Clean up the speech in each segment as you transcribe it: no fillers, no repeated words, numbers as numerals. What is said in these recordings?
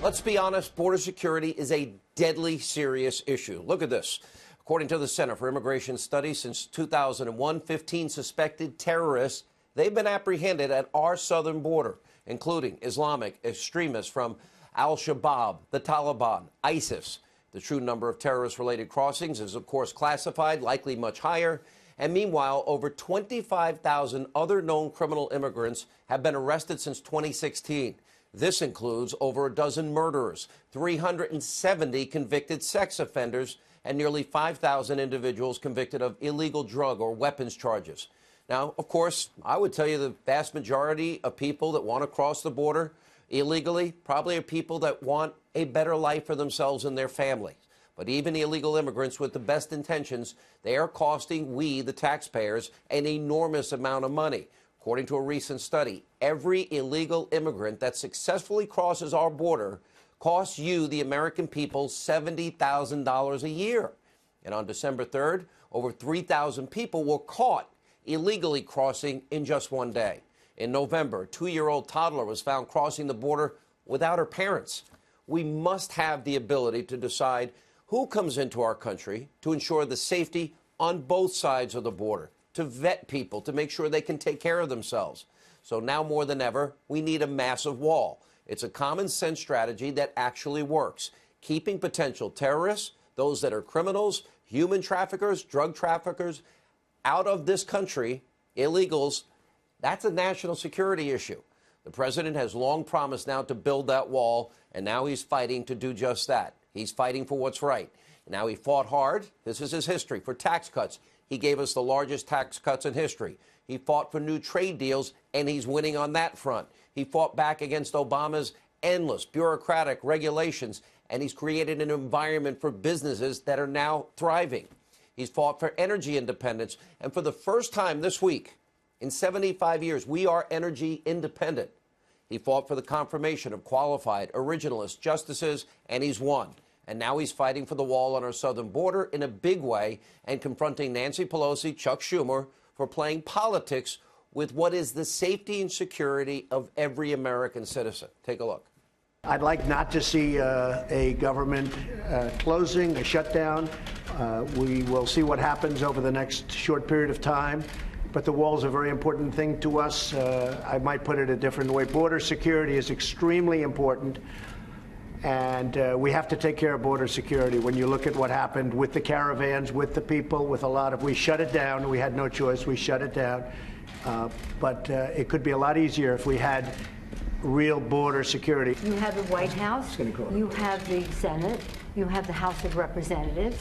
Let's be honest, border security is a deadly serious issue. Look at this. According to the Center for Immigration Studies, since 2001, 15 suspected terrorists, they've been apprehended at our southern border, including Islamic extremists from al-Shabaab, the Taliban, ISIS. The true number of terrorist-related crossings is, of course, classified, likely much higher. And meanwhile, over 25,000 other known criminal immigrants have been arrested since 2016. This includes over a dozen murderers, 370 convicted sex offenders, and nearly 5,000 individuals convicted of illegal drug or weapons charges. Now, of course, I would tell you the vast majority of people that want to cross the border illegally probably are people that want a better life for themselves and their families. But even illegal immigrants with the best intentions, they are costing we, the taxpayers, an enormous amount of money. According to a recent study, every illegal immigrant that successfully crosses our border costs you, the American people, $70,000 a year. And on December 3rd, over 3,000 people were caught illegally crossing in just one day. In November, a 2-year-old toddler was found crossing the border without her parents. We must have the ability to decide who comes into our country to ensure the safety on both sides of the border, to vet people, to make sure they can take care of themselves. So now more than ever, we need a massive wall. It's a common sense strategy that actually works, keeping potential terrorists, those that are criminals, human traffickers, drug traffickers, out of this country, illegals. That's a national security issue. The president has long promised now to build that wall, and now he's fighting to do just that. He's fighting for what's right. Now, he fought hard. This is his history for tax cuts. He gave us the largest tax cuts in history. He fought for new trade deals, and he's winning on that front. He fought back against Obama's endless bureaucratic regulations, and he's created an environment for businesses that are now thriving. He's fought for energy independence, and for the first time this week, in 75 years, we are energy independent. He fought for the confirmation of qualified, originalist justices, and he's won. And now he's fighting for the wall on our southern border in a big way and confronting Nancy Pelosi, Chuck Schumer, for playing politics with what is the safety and security of every American citizen. Take a look. I'd like not to see a government closing, a shutdown. We will see what happens over the next short period of time. But the wall is a very important thing to us. I might put it a different way. Border security is extremely important. And we have to take care of border security. When you look at what happened with the caravans, with the people, with a lot of, we shut it down. We had no choice. We shut it down. But it could be a lot easier if we had real border security. You have the White House. You have the Senate. You have the House of Representatives.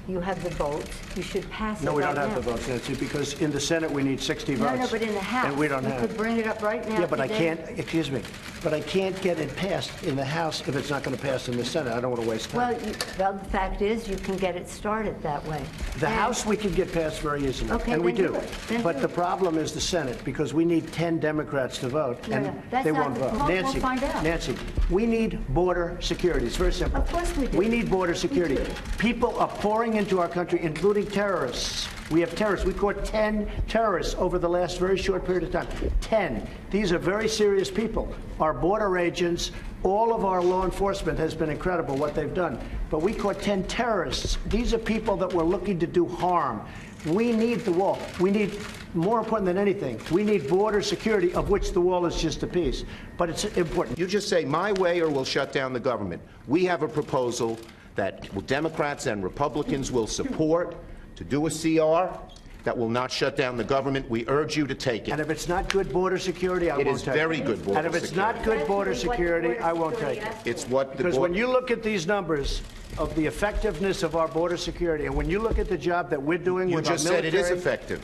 You have the votes. You should pass it. No, we right don't have now. the votes, Nancy, because in the Senate we need 60 votes. No, but in the House, and we don't have. You could bring it up right now. Yeah, but today. I can't. Excuse me, but I can't get it passed in the House if it's not going to pass in the Senate. I don't want to waste time. Well, the fact is, you can get it started that way. The House we can get passed very easily, okay, and we do. But the problem is the Senate, because we need 10 Democrats to vote, and they won't vote. Nancy, we'll find out. Nancy, we need border security. It's very simple. Of course we do. We need border security. People are pouring into our country, including terrorists. We have terrorists. We caught 10 terrorists over the last very short period of time. 10. These are very serious people. Our border agents, all of our law enforcement has been incredible what they've done. But we caught 10 terrorists. These are people that were looking to do harm. We need the wall. We need, more important than anything, we need border security, of which the wall is just a piece. But it's important. You just say my way or we'll shut down the government. We have a proposal that Democrats and Republicans will support to do a CR that will not shut down the government. We urge you to take it. And if it's not good border security, I won't take it. It is very good border security. And if it's not good border security, I won't take it. It's what the Because when you look at these numbers of the effectiveness of our border security, and when you look at the job that we're doing with our military... You just said it is effective.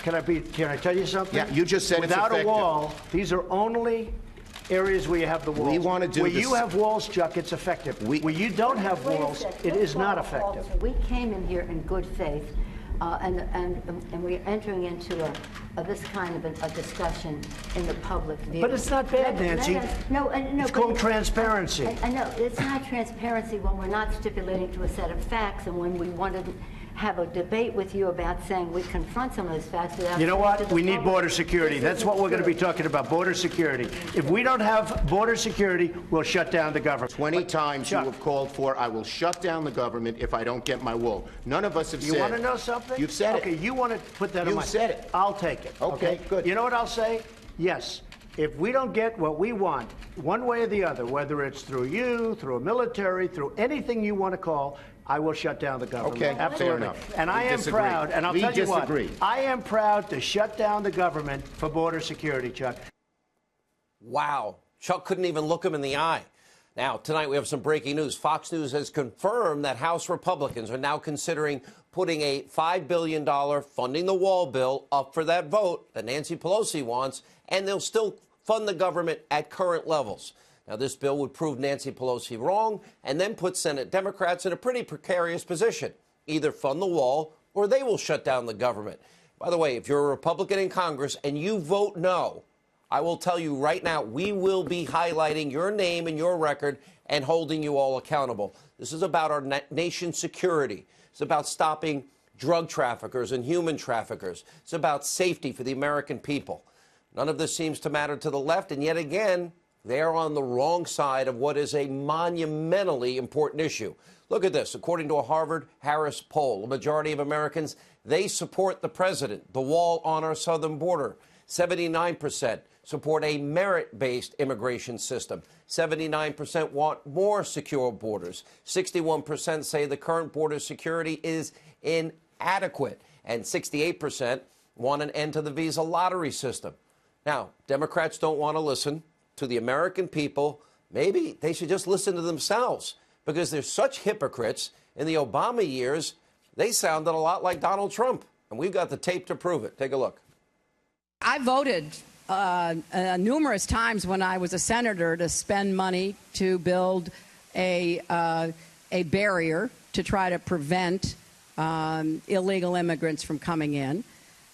Can I tell you something? Yeah, you just said it's effective. Without a wall, these are only areas where you have the walls. We want to do where this. you have walls, Chuck, it's effective. Where you don't have walls, it is not effective. We came in here in good faith, and we're entering into this kind of a discussion in the public view. But it's not bad, Nancy. No, it's called transparency. I know it's not transparency when we're not stipulating to a set of facts, and when we want to have a debate with you about saying we confront some of those facts without. You know saying to what? the We need public, border security. this That's what we're going to be true. talking about, border security. If we don't have border security, we'll shut down the government. 20 times you Chuck, have called for, I will shut down the government if I don't get my wool. None of us have said. you want to know something? You've said okay, it. you want to put that on You've my... said it. I'll take it. Okay, good. You know what I'll say? Yes. If we don't get what we want, one way or the other, whether it's through you, through a military, through anything you want to call, I will shut down the government. Okay, absolutely. fair enough. And I We am disagree. proud, and I'll We tell you disagree. what, I am proud to shut down the government for border security, Chuck. Wow. Chuck couldn't even look him in the eye. Now, tonight we have some breaking news. Fox News has confirmed that House Republicans are now considering putting a $5 billion funding the wall bill up for that vote that Nancy Pelosi wants, and they'll still fund the government at current levels. Now, this bill would prove Nancy Pelosi wrong and then put Senate Democrats in a pretty precarious position. Either fund the wall or they will shut down the government. By the way, if you're a Republican in Congress and you vote no, I will tell you right now, we will be highlighting your name and your record and holding you all accountable. This is about our nation's security. It's about stopping drug traffickers and human traffickers. It's about safety for the American people. None of this seems to matter to the left, and yet again, they are on the wrong side of what is a monumentally important issue. Look at this. According to a Harvard-Harris poll, a majority of Americans, they support the president, the wall on our southern border. 79% support a merit-based immigration system. 79% want more secure borders. 61% say the current border security is inadequate. And 68% want an end to the visa lottery system. Now, Democrats don't want to listen to the American people. Maybe they should just listen to themselves, because they're such hypocrites. In the Obama years, they sounded a lot like Donald Trump, and we've got the tape to prove it. Take a look. I voted numerous times when I was a senator to spend money to build a barrier to try to prevent illegal immigrants from coming in.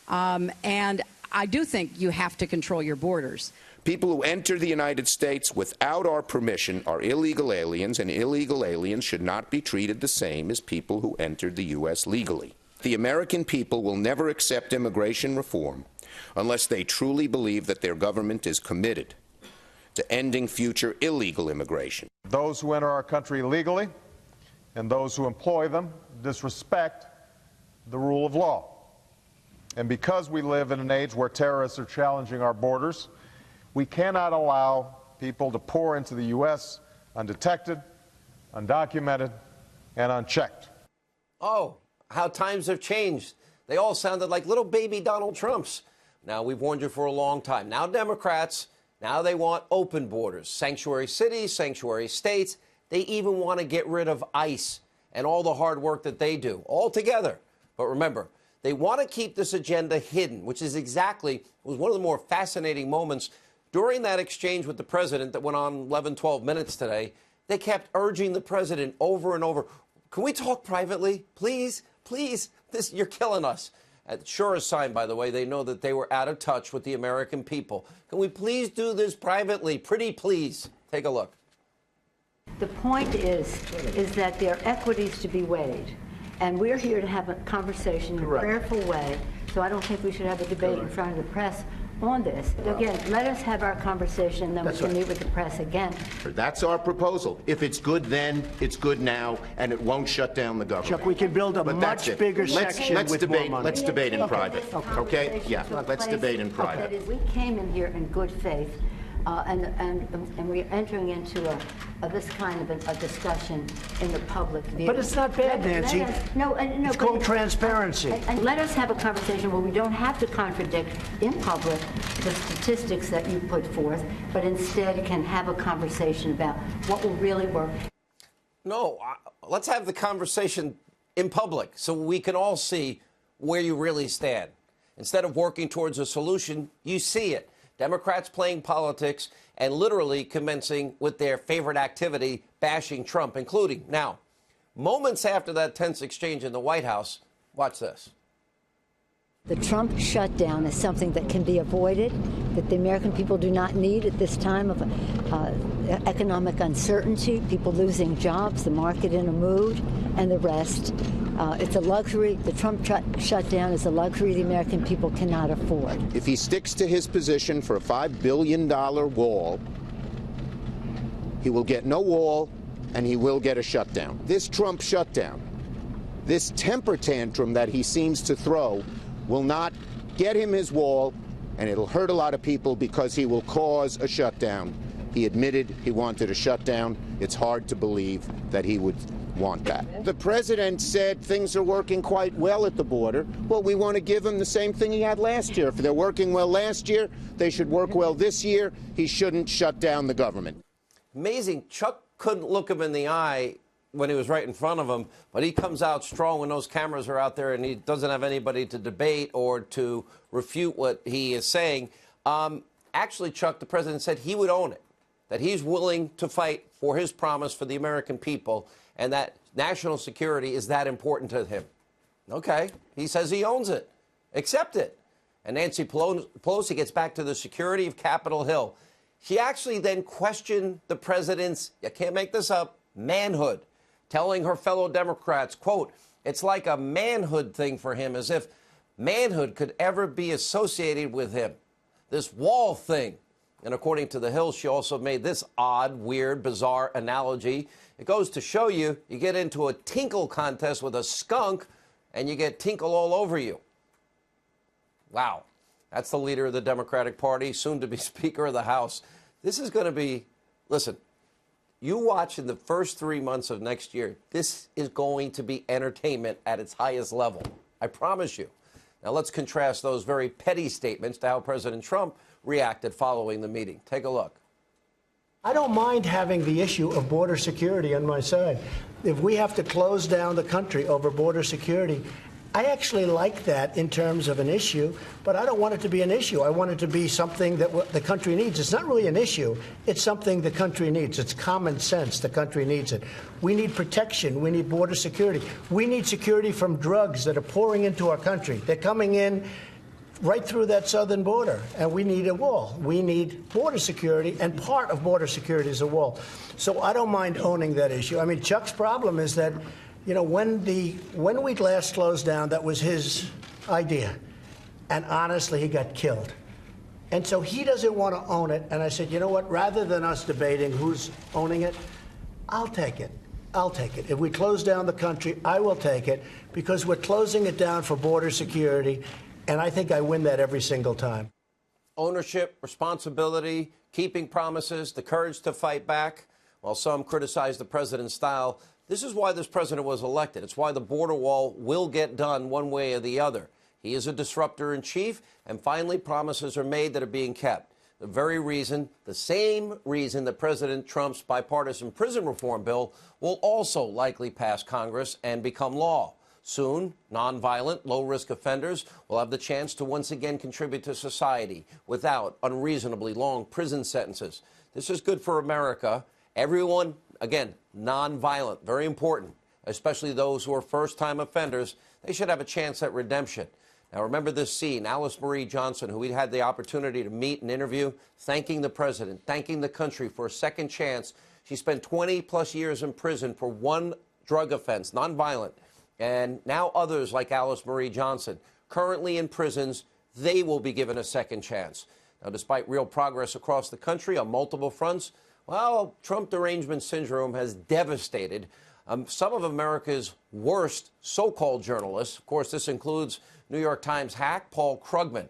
And I do think you have to control your borders. People who enter the United States without our permission are illegal aliens, and illegal aliens should not be treated the same as people who entered the U.S. legally. The American people will never accept immigration reform unless they truly believe that their government is committed to ending future illegal immigration. Those who enter our country illegally and those who employ them disrespect the rule of law. And because we live in an age where terrorists are challenging our borders, we cannot allow people to pour into the U.S. undetected, undocumented, and unchecked. Oh, how times have changed. They all sounded like little baby Donald Trumps. Now, we've warned you for a long time. Now, Democrats, now they want open borders, sanctuary cities, sanctuary states. They even want to get rid of ICE and all the hard work that they do all together. But remember, they want to keep this agenda hidden, which is exactly, was one of the more fascinating moments during that exchange with the president that went on 11, 12 minutes today. They kept urging the president over and over, can we talk privately? Please, please, you're killing us. Sure is sign, by the way, they know that they were out of touch with the American people. Can we please do this privately? Pretty please. Take a look. The point is that there are equities to be weighed. And we're here to have a conversation in a prayerful way. So I don't think we should have a debate in front of the press on this. Again, let us have our conversation, then we can meet with the press again. That's our proposal. If it's good then, it's good now, and it won't shut down the government. Chuck, we can build a much bigger section with more money. Let's debate in private. Okay? Yeah, let's debate in private. That is, we came in here in good faith, and we're entering into this kind of a discussion in the public view. But it's not bad, Nancy. It's called transparency. And let us have a conversation where we don't have to contradict in public the statistics that you put forth, but instead can have a conversation about what will really work. No, let's have the conversation in public so we can all see where you really stand. Instead of working towards a solution, you see it. Democrats playing politics and literally commencing with their favorite activity, bashing Trump, including now, moments after that tense exchange in the White House. Watch this. The Trump shutdown is something that can be avoided, that the American people do not need at this time of economic uncertainty, people losing jobs, the market in a mood, and the rest. It's a luxury. The Trump shutdown is a luxury the American people cannot afford. If he sticks to his position for a $5 billion wall, he will get no wall and he will get a shutdown. This Trump shutdown, this temper tantrum that he seems to throw, will not get him his wall, and it'll hurt a lot of people because he will cause a shutdown. He admitted he wanted a shutdown. It's hard to believe that he would want that. The president said things are working quite well at the border. Well, we want to give him the same thing he had last year. If they're working well last year, they should work well this year. He shouldn't shut down the government. Amazing. Chuck couldn't look him in the eye when he was right in front of him, but he comes out strong when those cameras are out there and he doesn't have anybody to debate or to refute what he is saying. Actually, Chuck, the president said he would own it, that he's willing to fight for his promise for the American people, and that national security is that important to him. Okay, he says he owns it. Accept it. And Nancy Pelosi gets back to the security of Capitol Hill. She actually then questioned the president's, you can't make this up, manhood, telling her fellow Democrats, quote, it's like a manhood thing for him, as if manhood could ever be associated with him. This wall thing. And according to the Hill, she also made this odd, weird, bizarre analogy. It goes to show you, you get into a tinkle contest with a skunk and you get tinkle all over you. Wow. That's the leader of the Democratic Party, soon to be Speaker of the House. This is going to be, listen, you watch in the first 3 months of next year, this is going to be entertainment at its highest level. I promise you. Now let's contrast those very petty statements to how President Trump reacted following the meeting. Take a look. I don't mind having the issue of border security on my side. If we have to close down the country over border security, I actually like that in terms of an issue, but I don't want it to be an issue. I want it to be something that the country needs. It's not really an issue. It's something the country needs. It's common sense. The country needs it. We need protection. We need border security. We need security from drugs that are pouring into our country. They're coming in right through that southern border, and we need a wall. We need border security, and part of border security is a wall. So I don't mind owning that issue. I mean, Chuck's problem is that, you know, when we last closed down, that was his idea. And honestly, he got killed. And so he doesn't want to own it. And I said, you know what, rather than us debating who's owning it, I'll take it. I'll take it. If we close down the country, I will take it, because we're closing it down for border security. And I think I win that every single time. Ownership, responsibility, keeping promises, the courage to fight back. While some criticize the president's style, this is why this president was elected. It's why the border wall will get done one way or the other. He is a disruptor in chief, and finally promises are made that are being kept. The same reason that President Trump's bipartisan prison reform bill will also likely pass Congress and become law. Soon, nonviolent, low-risk offenders will have the chance to once again contribute to society without unreasonably long prison sentences. This is good for America. Everyone, again, nonviolent, very important, especially those who are first-time offenders. They should have a chance at redemption. Now, remember this scene, Alice Marie Johnson, who we had the opportunity to meet and interview, thanking the president, thanking the country for a second chance. She spent 20-plus years in prison for one drug offense, nonviolent. And now others like Alice Marie Johnson, currently in prisons, they will be given a second chance. Now, despite real progress across the country on multiple fronts, well, Trump derangement syndrome has devastated some of America's worst so-called journalists. Of course, this includes New York Times hack Paul Krugman.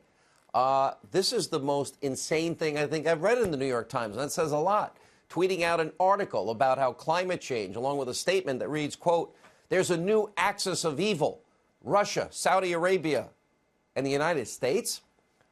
This is the most insane thing I think I've read in the New York Times, and that says a lot. Tweeting out an article about how climate change, along with a statement that reads, quote, there's a new axis of evil, Russia, Saudi Arabia, and the United States.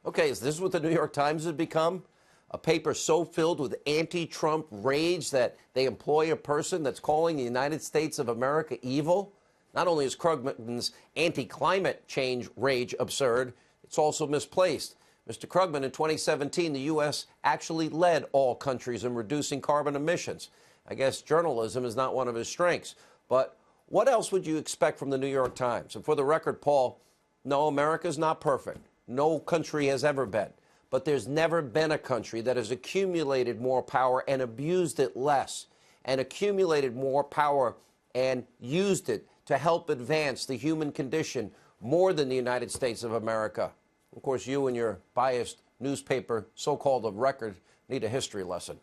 Okay, is this what the New York Times has become? A paper so filled with anti-Trump rage that they employ a person that's calling the United States of America evil? Not only is Krugman's anti-climate change rage absurd, it's also misplaced. Mr. Krugman, in 2017, the U.S. actually led all countries in reducing carbon emissions. I guess journalism is not one of his strengths. But what else would you expect from the New York Times? And for the record, Paul, no, America's not perfect. No country has ever been. But there's never been a country that has accumulated more power and abused it less, and accumulated more power and used it to help advance the human condition more than the United States of America. Of course, you and your biased newspaper, so-called of record, need a history lesson.